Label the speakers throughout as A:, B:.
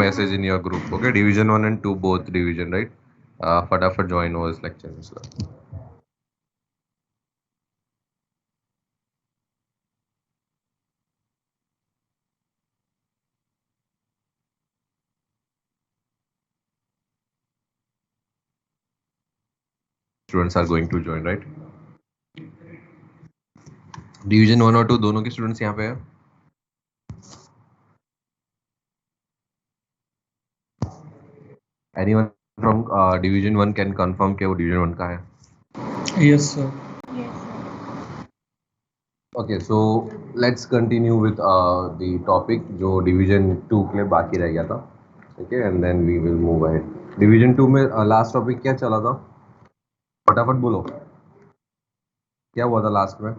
A: message in your group. Okay, division 1 and 2 both division, right? Fatafat join over this lecture. Students are going to join, right? Division 1 और 2 दोनों के students यहाँ पे हैं. Anyone from division 1 can confirm कि वो division 1 का है?
B: Yes, sir.
A: Okay, so let's continue with the topic जो division 2 के लिए बाकी रह गया था. Okay, and then we will move ahead. Division 2 में last topic क्या चला था? फटाफट बोलो. क्या हुआ था last में?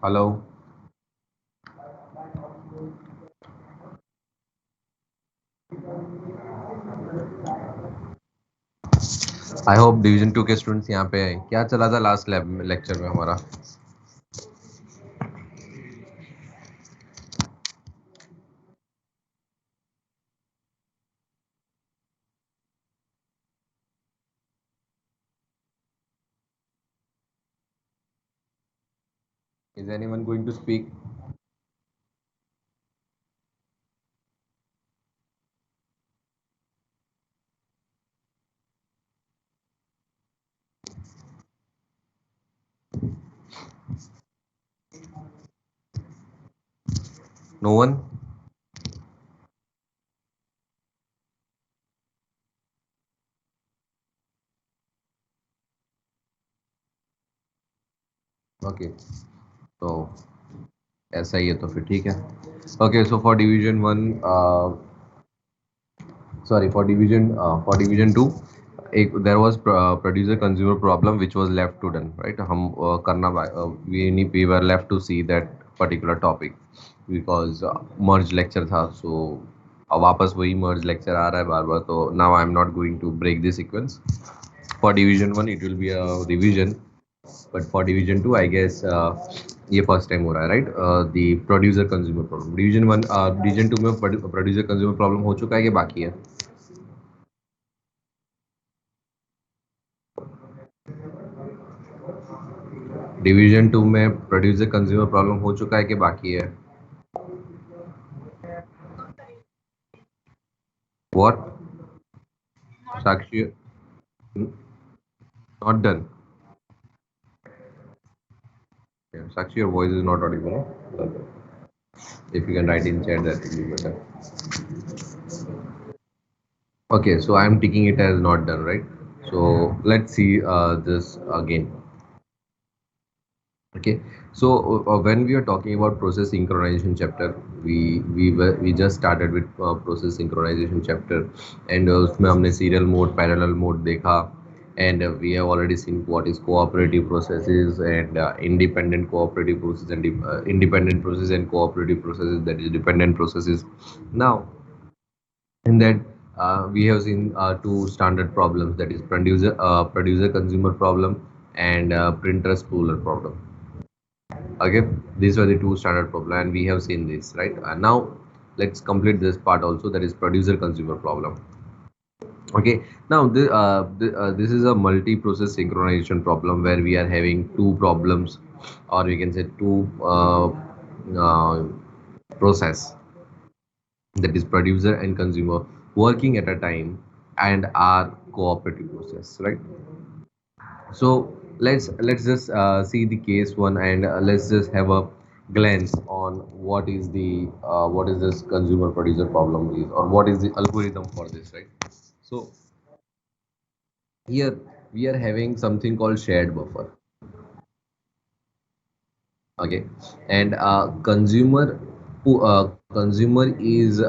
A: Hello. आई होप डिवीजन 2 के स्टूडेंट्स यहाँ पे हैं. क्या चला था लास्ट लेक्चर में हमारा? Is anyone going to speak? No one? Okay. तो ऐसा ही है तो फिर ठीक है. Okay, so for division 1 for division 2 there was producer consumer problem which was left to done, right? हम करना we were left to see that particular topic because merge lecture था. So अब वापस वही merge lecture आ रहा है बार बार. तो now I am not going to break the sequence. For division 1 it will be a revision, but for division 2 I guess ये first time हो रहा है, right? The producer consumer problem. Division 2 में producer consumer problem हो चुका है कि बाकी है? डिवीजन 2 में प्रोड्यूसर कंज्यूमर प्रॉब्लम हो चुका है कि बाकी है? What? Sakshi, not done. Sakshi, your voice is not audible. If you can write in chat, that will be better. Okay, so I am taking it as not done, right? So let's see this again. Okay, so when we are talking about process synchronization chapter, we just started with process synchronization chapter, and उसमें हमने serial mode, parallel mode देखा, and we have already seen what is cooperative processes and independent cooperative process and independent process and cooperative processes, that is dependent processes. Now in that we have seen two standard problems, that is producer consumer problem and printer spooler problem. Okay, these were the two standard problem and we have seen this, right? Now let's complete this part also, that is producer consumer problem. Okay, now this is a multi-process synchronization problem where we are having two problems, or we can say two process, that is producer and consumer, working at a time and are cooperative process, right? So let's just see the case one, and let's just have a glance on what is this consumer producer problem is, or what is the algorithm for this, right? So here we are having something called shared buffer. Okay, and consumer is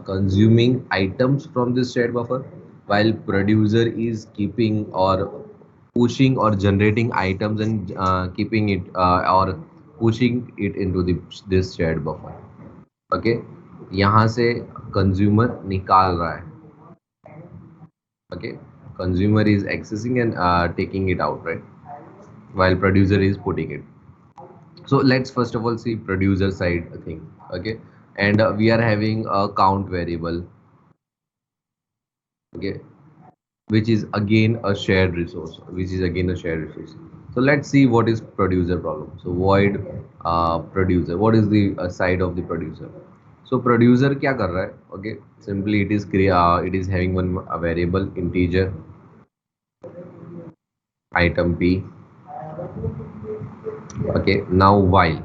A: consuming items from this shared buffer, while producer is keeping or pushing or generating items and keeping it or pushing it into this shared buffer. Okay, यहाँ से consumer निकाल रहा है. Okay, consumer is accessing and taking it out, right? While producer is putting it. So let's first of all see producer side thing. Okay, and we are having a count variable. Okay, which is again a shared resource, so let's see what is producer problem. So void producer, what is the side of the producer? So producer क्या कर रहा है? Okay, simply it is having one a variable integer item p. Okay, now while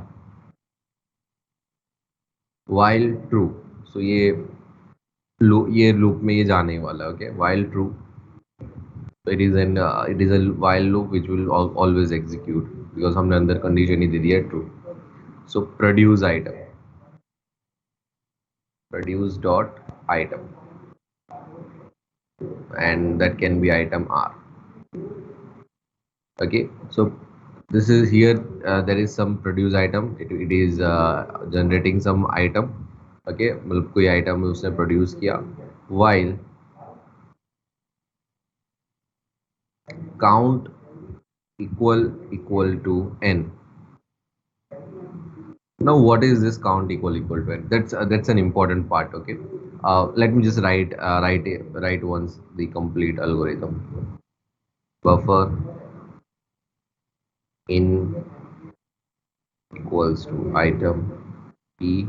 A: true, so ये loop में ये जाने वाला है. Okay, while true, so it is a while loop which will always execute because हमने अंदर condition ही दे दिया है true. So produce dot item, and that can be item r. Okay, so this is here, there is some produce item, it is generating some item. Okay, मतलब कोई item उसने produce किया, while count equal to n. Now what is this count equal to n? That's an important part. Okay, let me just write once the complete algorithm. Buffer in equals to item p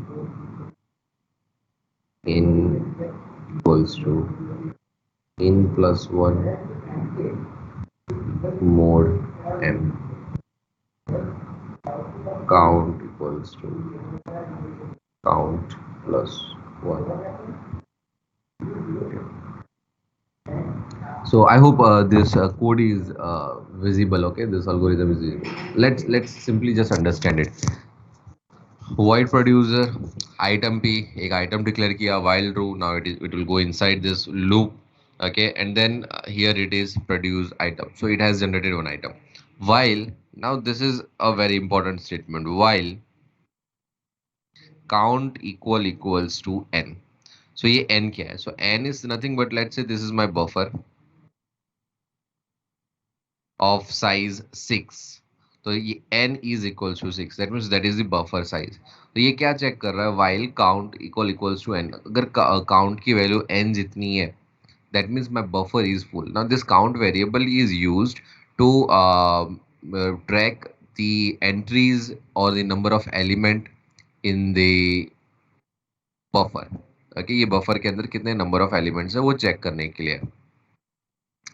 A: in equals to in plus 1 mod m. Count equals to count plus 1. So I hope this code is visible. Okay, this algorithm is visible. Let's simply just understand it. Void producer item p, एक item declare किया, while true, now it will go inside this loop. Okay, and then here it is produce item, so it has generated one item. While, now this is a very important statement, while count equals to n. So ये n क्या है? So n is nothing but, let's say this is my buffer of size 6. तो ये n is equals to 6, that means that is the buffer size. तो ये क्या check कर रहा है? while count equals to n, अगर count की वैल्यू n जितनी है, that means my buffer is full. Now this count variable is used to track the entries or the number of element in the buffer. Okay, ये buffer के अंदर कितने number of elements है वो check करने के लिए.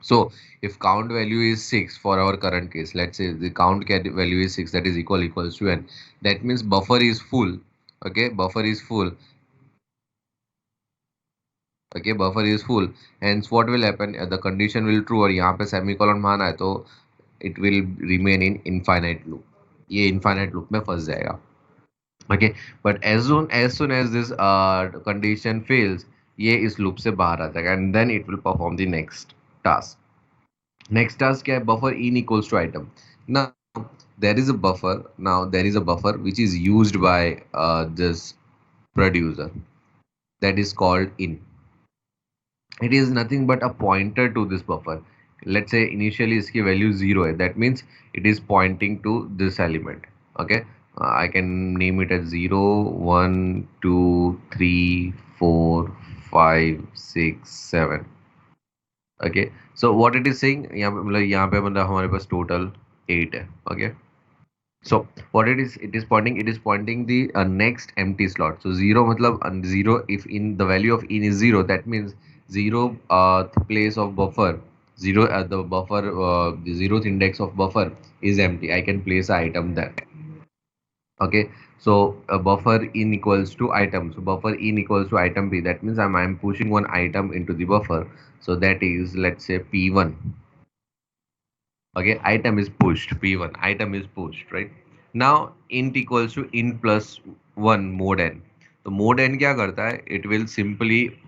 A: So if count value is 6 for our current case, let's say the count value is 6, that is equals to n. That means buffer is full. Okay, buffer is full. Okay, buffer is full. Hence what will happen? The condition will true और यहाँ पे semicolon माना है तो it will remain in infinite loop. ये infinite loop में फंस जाएगा. Okay, but as soon as this condition fails, ये इस loop से बाहर आ जाएगा and then it will perform the next task. Next task क्या है? Buffer in equals to item. Now there is a buffer which is used by this producer, that is called in. It is nothing but a pointer to this buffer. Let's say initially इसकी value 0 है, that means it is pointing to this element. Okay, I can name it as 0 1 2 3 4 5 6 7. Okay, so what it is saying, यहाँ पे मतलब हमारे पास total 8 है. Okay, so what it is pointing the next empty slot. So 0 मतलब 0, if in the value of in is 0, that means 0 place of buffer, 0 at the buffer, the 0th index of buffer is empty, I can place an item there. Okay, so a buffer in equals to item, so buffer in equals to item p, that means I'm pushing one item into the buffer, so that is, let's say, p1. Okay, item is pushed, p1 item is pushed, right? Now int equals to int plus 1 mod n. तो mod n क्या करता है? It will simply,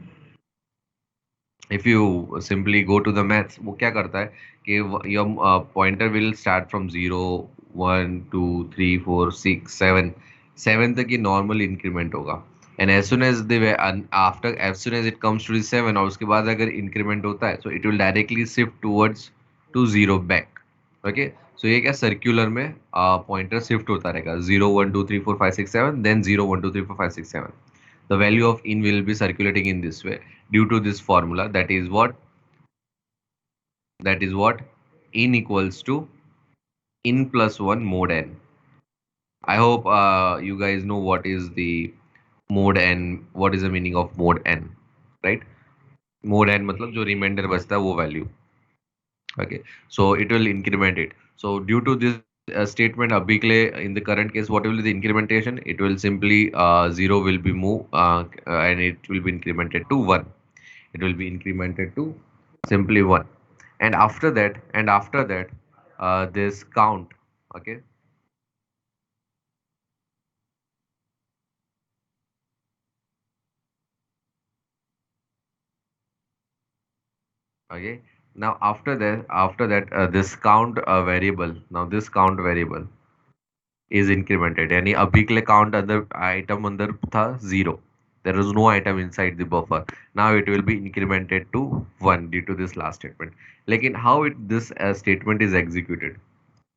A: if you simply go to the maths, वो क्या करता है कि your pointer will start from 0 1 2 3 4 6 7 7 तक ये normal increment होगा. and as soon as they were and after as soon as it comes to the 7 और उसके बाद अगर increment होता है so it will directly shift towards to 0 back. Okay, so ये क्या circular में pointer shift होता रहेगा 0 1 2 3 4 5 6 7 then 0 1 2 3 4 5 6 7. The value of in will be circulating in this way due to this formula, that is what in equals to in plus 1 mod n. I hope you guys know what is the mod n, what is the meaning of mod n, right? Mod n मतलब जो remainder बचता है वो value. Okay, so it will increment it. So due to this statement अभी के लिए in the current case what will be the incrementation? It will simply 0 will be moved and it will be incremented to 1. It will be incremented to simply 1, and after that this count. Okay, okay, now after that this count variable, now this count variable is incremented यानी अभी के लिए count अंदर item अंदर था 0, there is no item inside the buffer. Now it will be incremented to 1 due to this last statement. लेकिन how this statement is executed?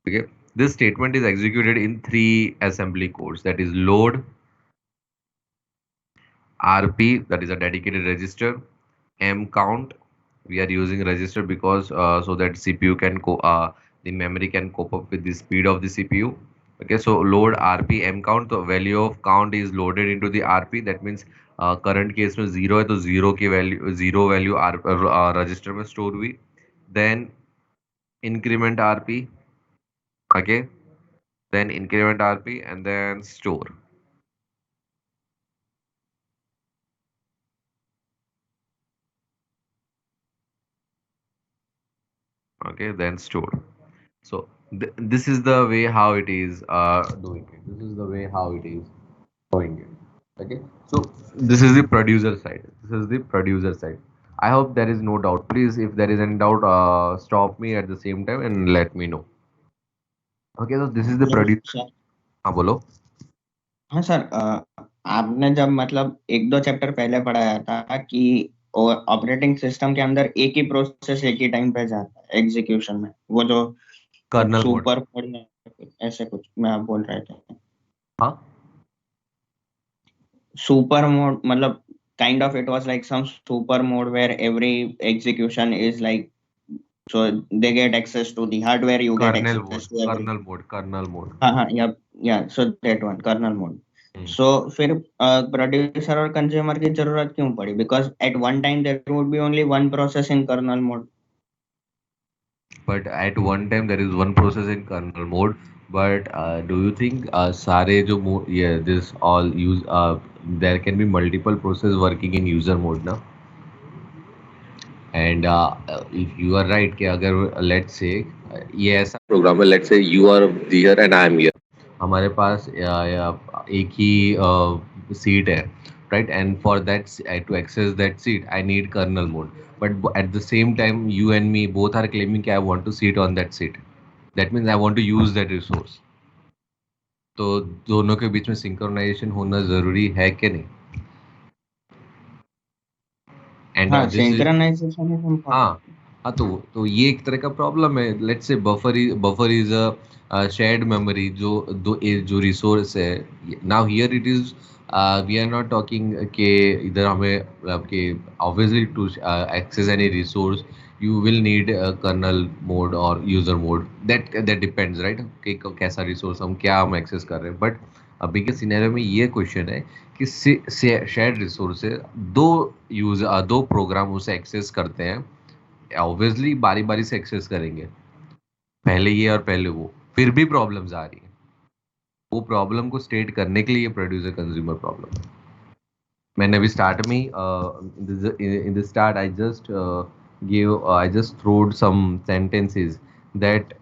A: Okay, this statement is executed in 3 assembly codes, that is load, RP, that is a dedicated register, M count. We are using register because so that CPU can the memory can cope up with the speed of the CPU. Okay, so load RP M count, the value of count is loaded into the RP. That means current case में 0 है तो 0 की value 0 value register में store हुई. Then increment RP. Okay, then increment RP and then store. Okay, then store. So this is the way how it is doing it. This is the way how it is doing it. Okay, so this is the producer side. This is the producer side. I hope there is no doubt. Please, if there is any doubt, stop me at the same time and let me know. Okay, so this is the
C: Yes,
A: producer.
C: sir.
A: हाँ बोलो.
C: हाँ sir, आपने जब मतलब एक दो chapter पहले पढ़ाया था कि ऑपरेटिंग सिस्टम के अंदर एक ही प्रोसेस एक ही टाइम पे जाता है एग्जीक्यूशन में, वो जो
A: कर्नल मोड.
C: सुपर मोड ऐसे कुछ में आप बोल रहे थे.
A: हाँ.
C: सुपर मोड मतलब kind of it was like some super mode where every execution is like, so they get access to the hardware, you get
A: Kernel mode.
C: access to every.
A: Kernel mode.
C: हाँ, yeah, so that one kernel mode. So फिर producer और consumer की जरूरत क्यों पड़ी? Because at one time there would be only one process in kernel mode.
A: But at one time there is one process in kernel mode. But do you think सारे जो yeah, this all use there can be multiple process working in user mode ना? And if you are right कि अगर let's say ये ऐसा programme है, let's say you are here and I am here. हमारे पास एक ही सीट है, right? And for that to access that seat I need kernel mode. But at the same time you and me both are claiming कि I want to sit on that seat. That means I want to use that resource. तो दोनों के बीच में synchronisation होना जरूरी है कि नहीं? And
C: हाँ,
A: this is
C: synchronization is important.
A: हाँ तो ये एक तरह का प्रॉब्लम है. Let's say buffer is a shared memory जो रिसोर्स है. Now here it is we are not talking के इधर हमें मतलब कि obviously to access any resource you will need kernel mode or user mode. That depends, right? कि कैसा resource हम एक्सेस कर रहे हैं. बट अभी के सिनेरियो में ये क्वेश्चन है कि शेयर्ड रिसोर्स है, दो प्रोग्राम उसे एक्सेस करते हैं. ऑब्वियसली बारी बारी से एक्सेस करेंगे, पहले ये और पहले वो, फिर भी प्रॉब्लम्स आ रही है. वो प्रॉब्लम को स्टेट करने के लिए प्रोड्यूसर कंज्यूमर प्रॉब्लम है. मैंने अभी स्टार्ट में in the start I just throwed some sentences that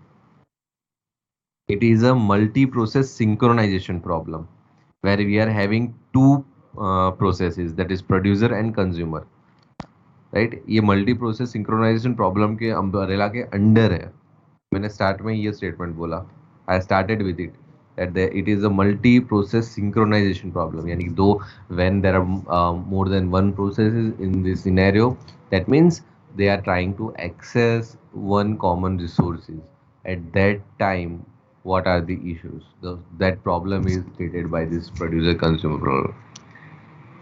A: it is a multi-process synchronization problem where we are having two processes, that is producer and consumer, right? ये multi process synchronization problem के umbrella के under है. मैंने start में ये statement बोला, I started with it that it is a multi-process synchronization problem. Yani though when there are more than one processes in this scenario, that means they are trying to access one common resources. At that time, what are the issues? That problem is created by this producer consumer problem.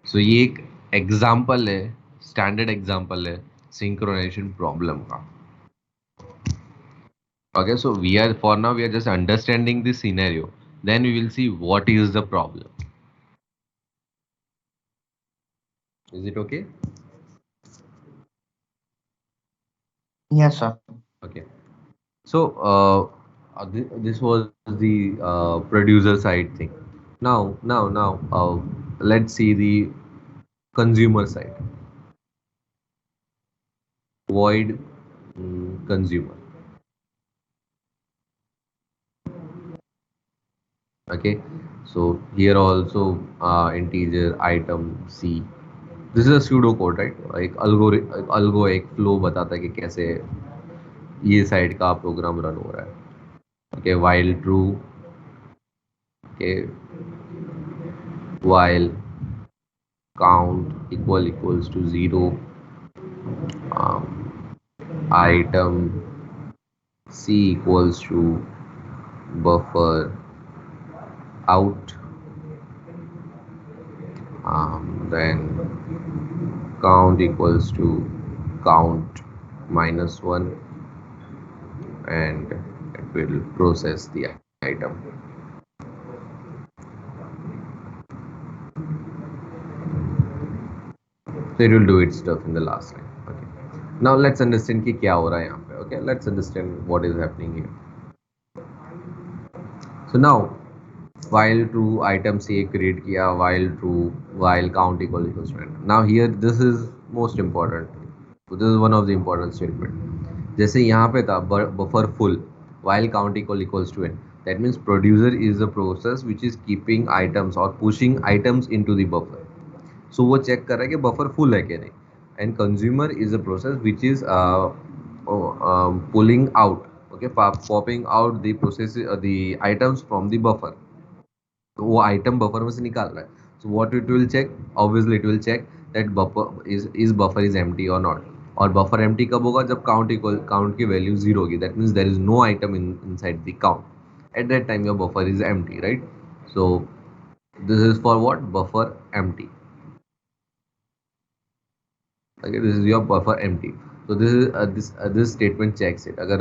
A: So ये एक example है, standard example है synchronisation problem का. Okay, so for now we are just understanding the scenario. Then we will see what is the problem. Is it okay?
C: Yes, sir.
A: Okay. So this was the producer side thing. Now, let's see the consumer side. Void consumer. Okay. So here also integer item C. This is a pseudo code, right? एक algo एक flow बताता है कि कैसे ये side का program run हो रहा है. Okay, while true. Okay, while count equals to 0, item C equals to buffer out, then count equals to count -1, and it will process the item. So it will do its stuff in the last line. Okay. Now let's understand कि क्या हो रहा है यहाँ पे. Okay, let's understand what is happening here. So now while true item C create किया, while true, while count equals to n. Now here this is most important. So this is one of the important statement. जैसे यहाँ पे था buffer full while count equals to n. That means producer is the process which is keeping items or pushing items into the buffer. So वो check कर रहा है कि buffer full है कि नहीं. And consumer is a process which is pulling out, okay, popping out the process the items from the buffer. तो वो आइटम बफर में से निकाल रहा है. So what it will check, obviously it will check that buffer is empty और not. और buffer empty कब होगा? जब काउंट की वैल्यू 0 होगी. That means there is no item inside the count. At that time your buffer is empty, right? So this is for what? Buffer empty. Okay, this is your buffer empty. So this is this statement checks it. Agar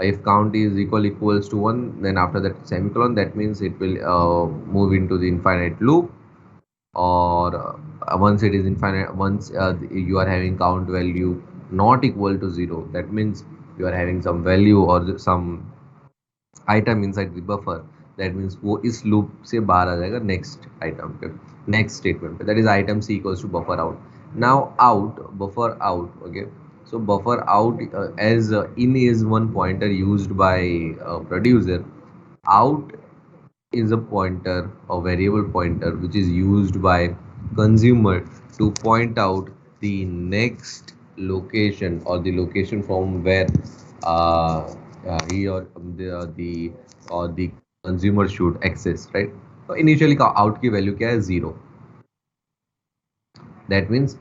A: if count is equals to 1, then after that semicolon, that means it will move into the infinite loop. Or once it is infinite, once you are having count value not equal to 0, that means you are having some value or some item inside the buffer. That means वो इस loop से बाहर आ जाएगा next item पे, next statement पे. That is item C equals to buffer out. Now out, buffer out. Okay, so buffer out as in is one pointer used by producer. Out is a pointer, a variable pointer, which is used by consumer to point out the next location or the location from where he or the consumer should access, right? So initially out की value क्या है? 0. That means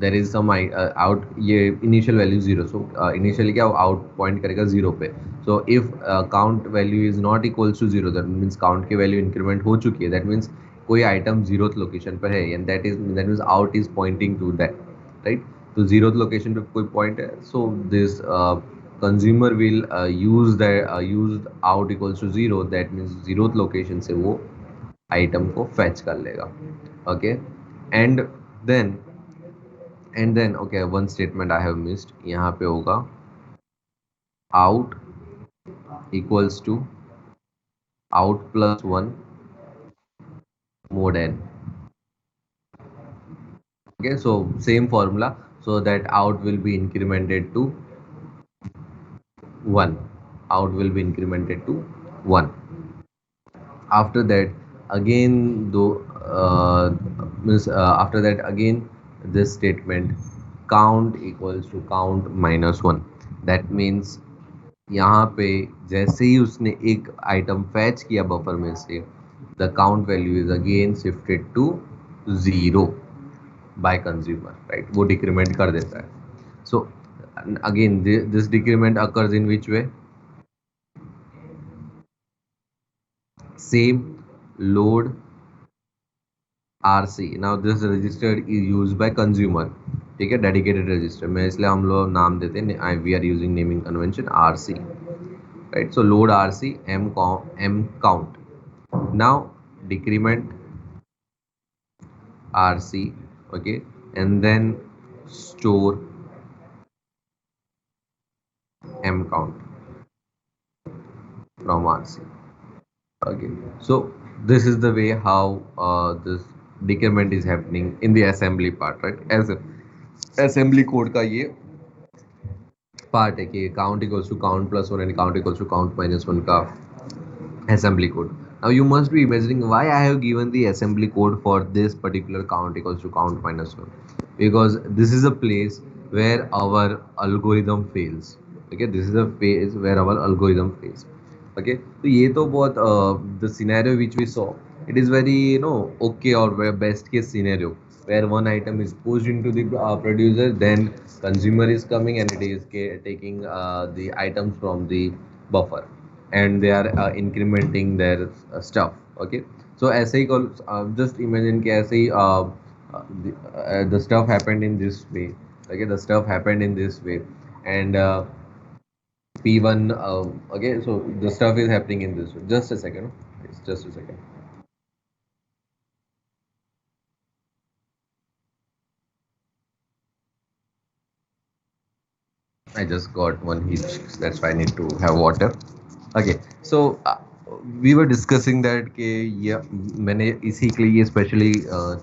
A: there is some out, ये initial value 0. So initially क्या out point करेगा 0 पे. So if count value is not equals to 0, that means count की value increment हो चुकी है. That means कोई item 0th location पर है, and that means out is pointing to that, right? तो 0th location पे कोई point है. So this consumer will use out equals to 0. That means 0th location से वो item को fetch कर लेगा. Okay, and then okay, one statement I have missed. यहाँ पे होगा out equals to out plus 1 mod n. Okay, so same formula, so that out will be incremented to 1. Out will be incremented to 1. After that again, though after that again this statement count equals to count -1. That means यहाँ पे जैसे ही उसने एक item fetch किया buffer में से, the count value is again shifted to 0 by consumer, right? वो decrement कर देता है. So again this decrement occurs in which way? Same load RC. Now this register is used by consumer. ठीक है, dedicated register में, इसलिए हम लोग नाम देते हैं, we are using naming convention RC, right? So load RC m count. Now decrement RC, okay, and then store m count from RC. Okay, so this is the way how this decrement is happening in the assembly part, right? As assembly code का ये part है कि count equals to count plus 1 and count equals to count minus 1 का assembly code. Now you must be imagining why I have given the assembly code for this particular count equals to count minus 1, because this is a place where our algorithm fails. Okay, this is a phase where our algorithm fails. Okay, तो ये तो बहुत the scenario which we saw, it is very okay, or where best case scenario where one item is pushed into the producer, then consumer is coming and it is taking the items from the buffer and they are incrementing their stuff. Okay, so ऐसे ही just imagine कि ऐसे ही the stuff happened in this way. Okay, the stuff happened in this way, and P1, okay, so the stuff is happening in this way. Just a second, it's just a second. I just got one heat, that's why I need to have water. Okay, so we were discussing that कि ये मैंने इसी के लिए specially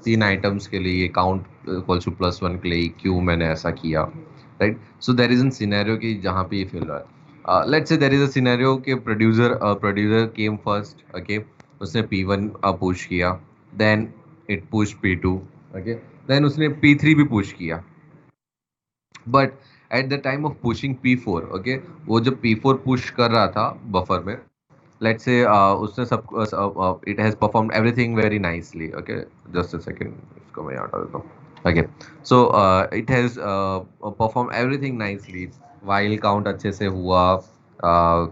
A: 3 items के लिए count equals to +1 के लिए क्यों मैंने ऐसा किया, right? So there is an scenario कि जहाँ पे ये फेल रहा है. Let's say there is a scenario कि प्रोड्यूसर केम फर्स्ट. ओके, उसने P1 पुश किया, then it push P2, okay, then उसने P3 भी पुश किया, but at the time of pushing P4, okay, वो जब P4 पुश कर रहा था बफर में, let's say उसने सब it has performed everything very nicely. Okay, just a second, इसको मैं हटा देता हूँ. Okay, so it has performed everything nicely, while count अच्छे से हुआ, uh,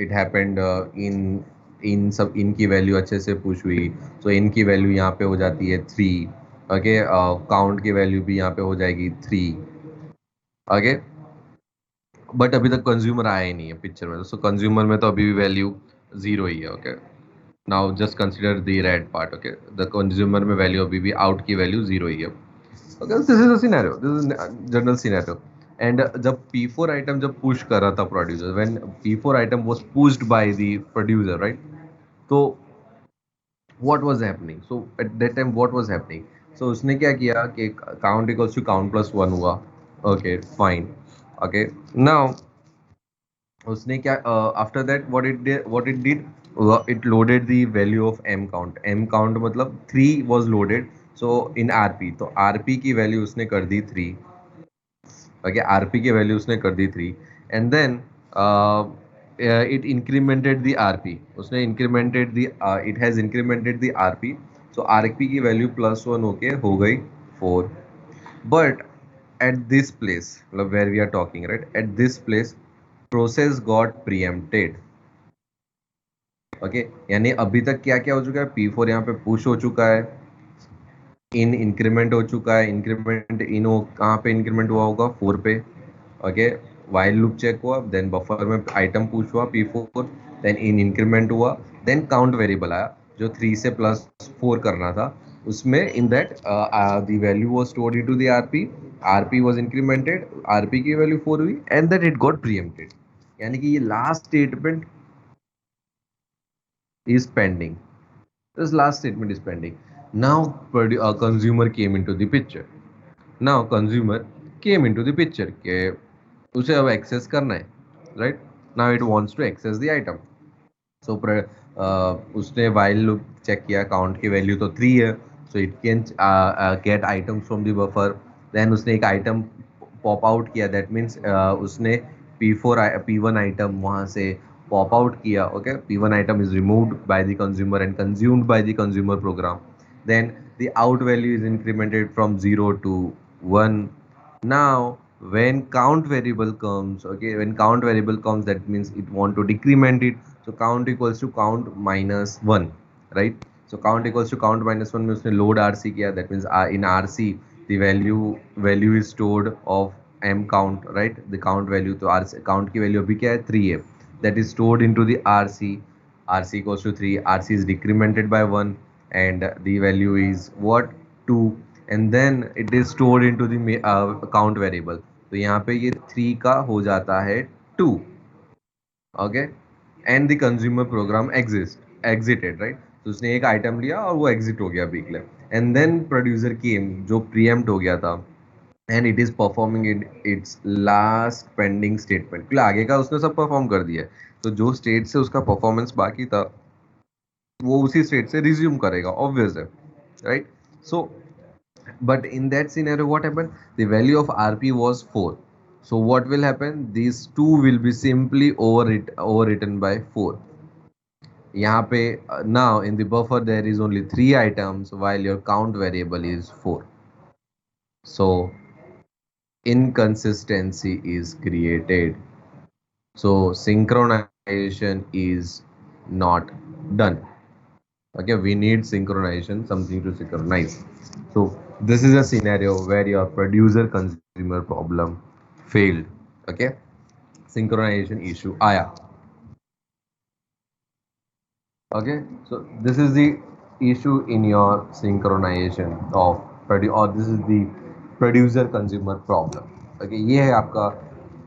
A: it happened in सब इनकी वैल्यू अच्छे से पुश हुई, so इनकी वैल्यू यहाँ पे हो जाती है 3. ओके, काउंट की वैल्यू भी यहाँ पे हो जाएगी 3. ओके, बट अभी तक कंज्यूमर आया ही नहीं है पिक्चर में, सो कंज्यूमर में तो अभी भी वैल्यू 0 ही है. Okay, now just consider the red part. Okay, the consumer में वैल्यू अभी भी आउट की वैल्यू 0 ही है. Okay, this is a scenario, this is general scenario. And जब P4 आइटम जब पुश कर रहा था producer, when P4 item was pushed by the producer, right? तो what was happening? So at that time what was happening? So उसने क्या किया कि count equals to count plus 1 हुआ. Okay, fine. Okay, now उसने क्या after that what it did, it loaded the value of m count मतलब 3 was loaded, so in RP, तो RP की वैल्यू उसने कर दी 3. Okay, RP की वैल्यू उसने कर दी 3, and then it incremented the RP. उसने incremented the it has incremented the RP, so RP की वैल्यू +1 होके हो गई 4. But at this place, where we are talking, right, at this place process got preempted. Okay, यानी अभी तक क्या क्या हो चुका है? P4 यहाँ पे पुश हो चुका है, इन इंक्रीमेंट हो चुका है, इंक्रीमेंट इन कहाँ पे इंक्रीमेंट हुआ होगा? 4 पे. ओके, वाइल लूप चेक हुआ, देन बफर में आइटम पुश हुआ P4, देन इन इंक्रीमेंट हुआ, देन काउंट वेरिएबल आया जो 3 से +4 करना था, उसमें in that the value was stored into the RP was incremented, RP की वैल्यू 4 हुई, एंड दैट इट गॉट प्रीएम्प्टेड. यानी कि ये last statement is pending. This last statement is pending. Now a consumer came into the picture. Now consumer came into the picture के उसे अब access करना है, right? Now it wants to access the item. So उसने while loop check किया, count की value तो 3 है, so it can get items from the buffer. Then उसने एक item pop out किया, that means उसने P1 item वहाँ से pop out किया, okay, P1 item is removed by the consumer and consumed by the consumer program. Then the out value is incremented from 0 to 1. Now when count variable comes, okay, when count variable comes, that means it want to decrement it. So count equals to count minus 1, right? So count equals to count minus 1 में उसने load RC किया, that means in RC the value is stored of m count, right? The count value, तो RC count की value अभी क्या है 3 है, that is stored into the RC. RC equals to 3, RC is decremented by 1 and the value is what, 2, and then it is stored into the count variable. तो यहाँ पे ये 3 का हो जाता है 2, okay, and the consumer program exited, right? तो उसने एक आइटम लिया और वो एग्जिट हो गया बीक ले, एंड देन प्रोड्यूसर केम जो प्रीएम्प्ट हो गया था, and it is performing it's last pending statement, क्योंकि आगे का उसने सब परफॉर्म कर दिया है, तो जो स्टेट से उसका परफॉर्मेंस बाकी था वो उसी स्टेट से रिज्यूम करेगा, ऑब्वियस है, right? So but in that scenario what happened, the value of RP was 4, so what will happen, these two will be simply overwritten by 4. यहाँ पे now in the buffer there is only 3 items while your count variable is 4, so inconsistency is created, so synchronization is not done. Okay, we need synchronization, something to synchronize. So this is a scenario where your producer consumer problem failed. Okay, synchronization issue आया. Okay, so this is the issue in your synchronization of or this is the producer consumer problem. Okay, ये है आपका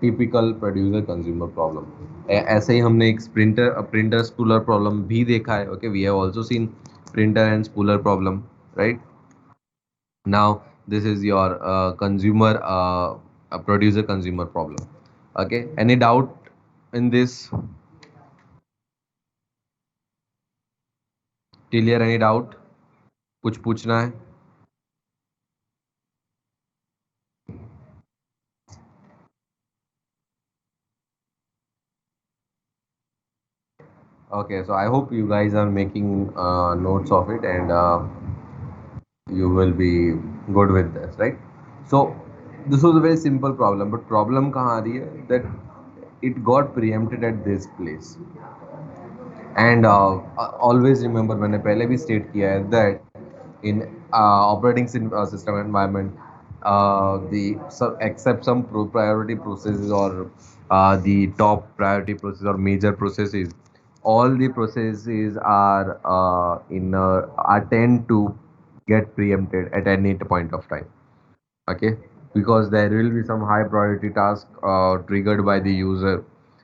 A: typical producer consumer problem. ऐसे ही हमने एक printer spooler problem भी देखा है। Okay, we have also seen printer and spooler problem, right? Now this is your consumer producer consumer problem. Okay, any doubt in this? Clear? Any doubt? कुछ पूछना है? Okay, so I hope you guys are making notes of it and you will be good with this, right? So this was a very simple problem, but problem kahan aa rahi hai that it got preempted at this place. And always remember, मैंने पहले भी state किया है that in operating system environment, except some priority processes or the top priority process or major processes, all the processes are tend to get preempted at any point of time. Okay, because there will be some high priority task triggered by the user,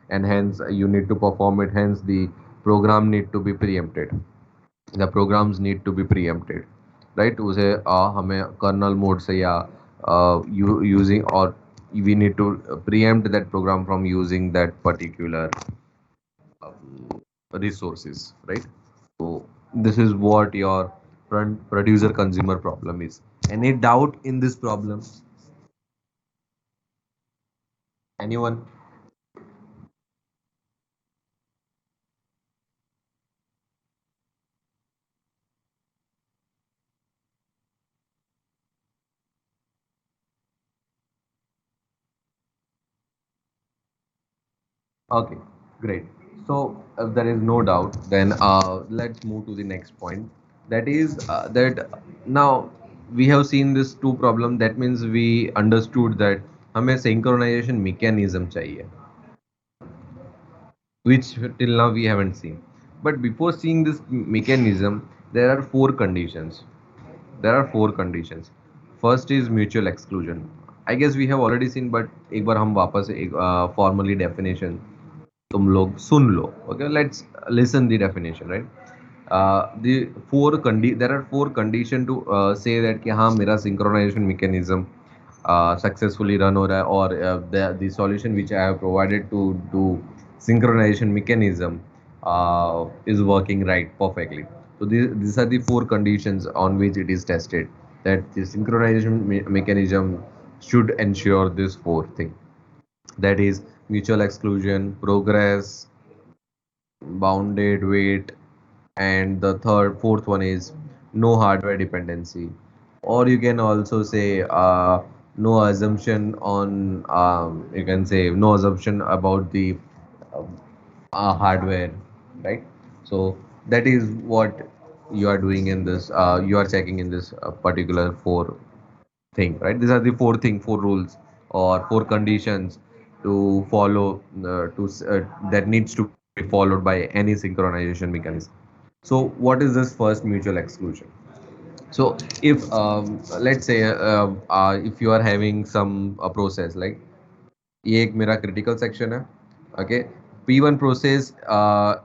A: and hence you need to perform it, hence the program need to be preempted, the programs need to be preempted, right? उसे हमें kernel mode से या using or we need to preempt that program from using that particular resources, right? So this is what your producer consumer problem is. Any doubt in this problem? Anyone? Okay, great. So if there is no doubt, then let's move to the next point. That is that now we have seen this two problem. That means we understood that हमें synchronization mechanism चाहिए, which till now we haven't seen. But before seeing this mechanism, there are four conditions. There are four conditions. First is mutual exclusion. I guess we have already seen, but एक बार हम वापस एक formally definition तुम लोग सुन लो. Okay, let's listen the definition, right? There are four condition to say that कि हाँ मेरा synchronization mechanism successfully run हो रहा है, और the solution which I have provided to do synchronization mechanism is working right perfectly. So these are the four conditions on which it is tested that the synchronization mechanism should ensure this four thing. That is, mutual exclusion, progress, bounded wait, and the fourth one is no hardware dependency. Or you can also say no assumption on, you can say no assumption about the hardware, right? So that is what you are doing in this, you are checking in this particular four thing, right? These are the four rules or four conditions to follow, that needs to be followed by any synchronization mechanism. So what is this first mutual exclusion? So if let's say if you are having some process like ये एक मेरा critical section है, okay, P1 process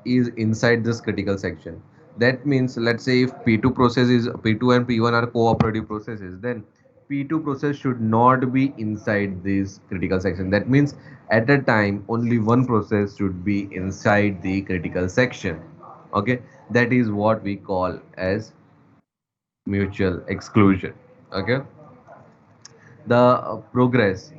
A: is inside this critical section. That means let's say if P2 process is P2 and P1 are cooperative processes, then P2 process should not be inside this critical section. That means at a time only one process should be inside the critical section. Okay, that is what we call as mutual exclusion. Okay, the progress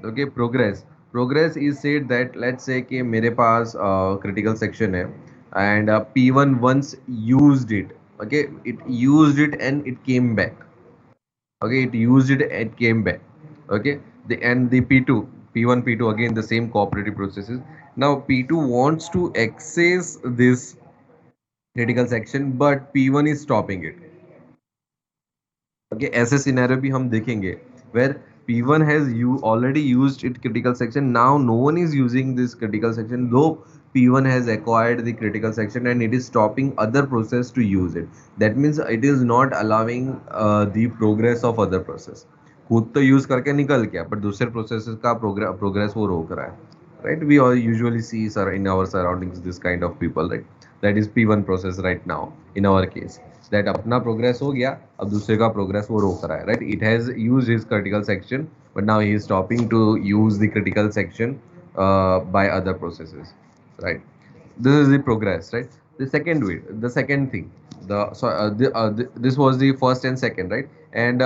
A: is said that let's say कि मेरे पास critical section है and P1 once used it. Okay, it used it and it came back. Okay, it used it and came back. Okay, the P2, P1, P2, again the same cooperative processes. Now P2 wants to access this critical section but P1 is stopping it. Okay, ऐसे scenario भी हम देखेंगे where P1 has you already used it critical section. Now no one is using this critical section, though P1 has acquired the critical section and it is stopping other process to use it. That means it is not allowing the progress of other process. खुद तो use करके निकल गया पर दूसरे process का progress वो रोक रहा है. Right, we all usually see sir in our surroundings this kind of people, right? That is P1 process right now in our case, that अपना प्रोग्रेस हो गया अब दूसरे का प्रोग्रेस वो रोक रहा है, right? It has used his critical section but now he is stopping to use the critical section by other processes, right? This is the progress, right? The second thing, this was the first and second, right? And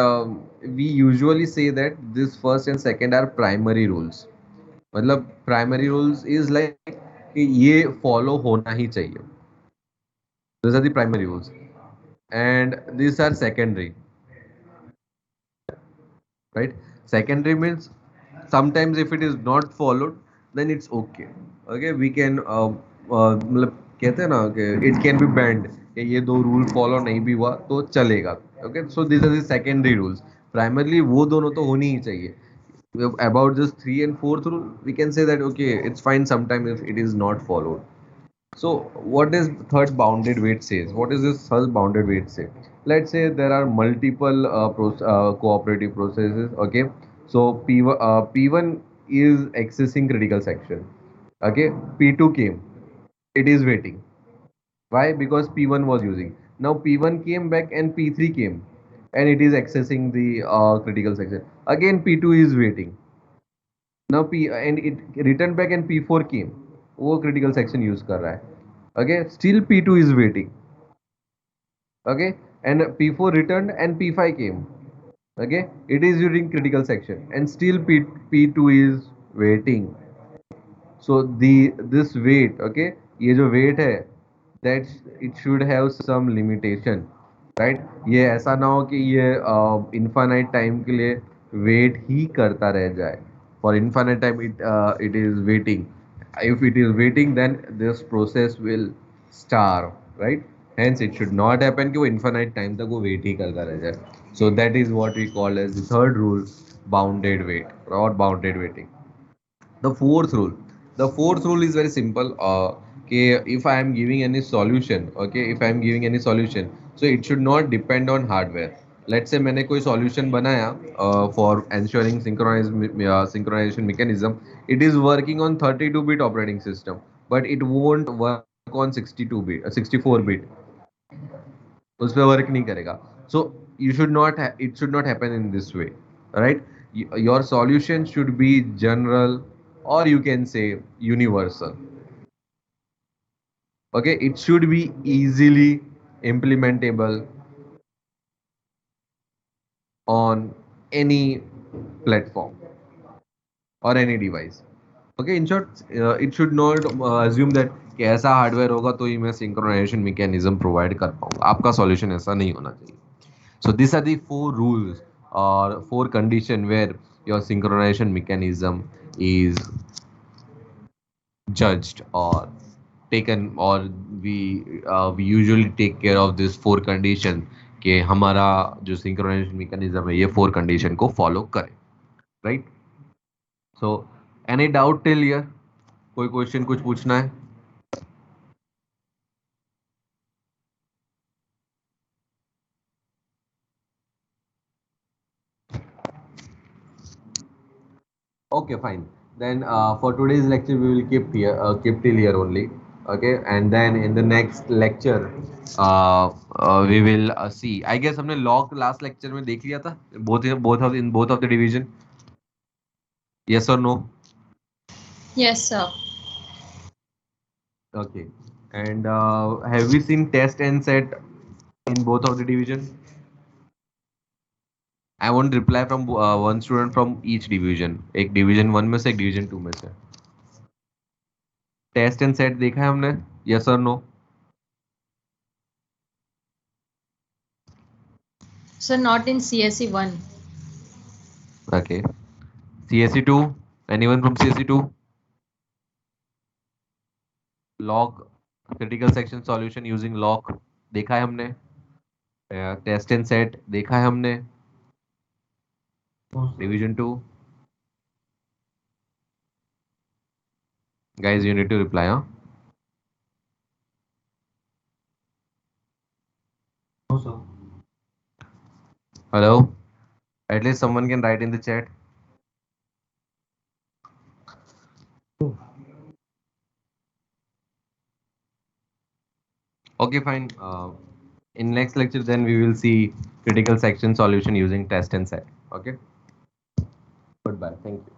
A: we usually say that this first and second are primary rules. मतलब primary rules is like कि ये follow होना ही चाहिए. These are the primary rules and these are secondary, right? Secondary means sometimes if it is not followed then it's okay. Okay, we can मतलब कहते हैं ना कि it can be banned कि ये दो रूल फॉलो नहीं भी हुआ तो चलेगा. Okay, so these are the secondary rules. Primarily वो दोनों तो होनी ही चाहिए. About this three and fourth rule we can say that okay, it's fine sometimes if it is not followed. So what is third bounded weight says? What is this third bounded weight say? Let's say there are multiple cooperative processes. Okay, so P1 is accessing critical section. Okay, P2 came. It is waiting. Why? Because P1 was using. Now P1 came back and P3 came, and it is accessing the critical section. Again P2 is waiting. Now P and it returned back and P4 came. वो critical section use कर रहा है. Okay, still P2 is waiting. Okay, and P4 returned and P5 came. Okay, it is during critical section and still P2 is waiting. So the this wait, okay, ये जो wait है, that it should have some limitation, right? ये ऐसा ना हो कि ये infinite time के लिए wait ही करता रह जाए. For infinite time it is waiting. If it is waiting then this process will starve, right? Hence it should not happen कि वो infinite time तक वो wait ही करता रह जाए. So that is what we call as the third rule, bounded wait or bounded waiting. The fourth rule is very simple. Okay, if I am giving any solution, okay, if I am giving any solution, so it should not depend on hardware. Let's say मैंने कोई solution बनाया for ensuring synchronization mechanism. It is working on 32-bit operating system, but it won't work on 62-bit, 64-bit. उस पर work नहीं करेगा. So you should not it should not happen in this way, right? Your solution should be general, or you can say universal. Okay, it should be easily implementable on any platform or any device. Okay, in short, it should not assume that कि ऐसा hardware होगा तो ही मैं synchronisation mechanism provide कर पाऊंगा. आपका solution ऐसा नहीं होना चाहिए. So these are the four rules or four condition where your synchronization mechanism is judged or taken, or we usually take care of this four condition कि हमारा जो synchronization mechanism है ये four condition को follow करे, right? So any doubt till here? कोई question कुछ पूछना है? Okay, fine. Then for today's lecture, we will keep till here only. Okay, and then in the next lecture, we will see. I guess हमने log last lecture में देख लिया था. Both of the division. Yes or no?
D: Yes, sir.
A: Okay. And have we seen test and set in both of the division? I want reply from one student from each division. एक division 1 में से एक division 2 में से. Test and set देखा है हमने? Yes or no?
D: Sir, not in CSE 1.
A: Okay. CSE 2? Anyone from CSE 2? Log critical section solution using log देखा है हमने. Test and set देखा है हमने. Division 2. Guys, you need to reply, huh?
B: No, sir.
A: Hello? At least someone can write in the chat. Okay, fine. In next lecture, then we will see critical section solution using test and set. Okay. Goodbye. Thank you.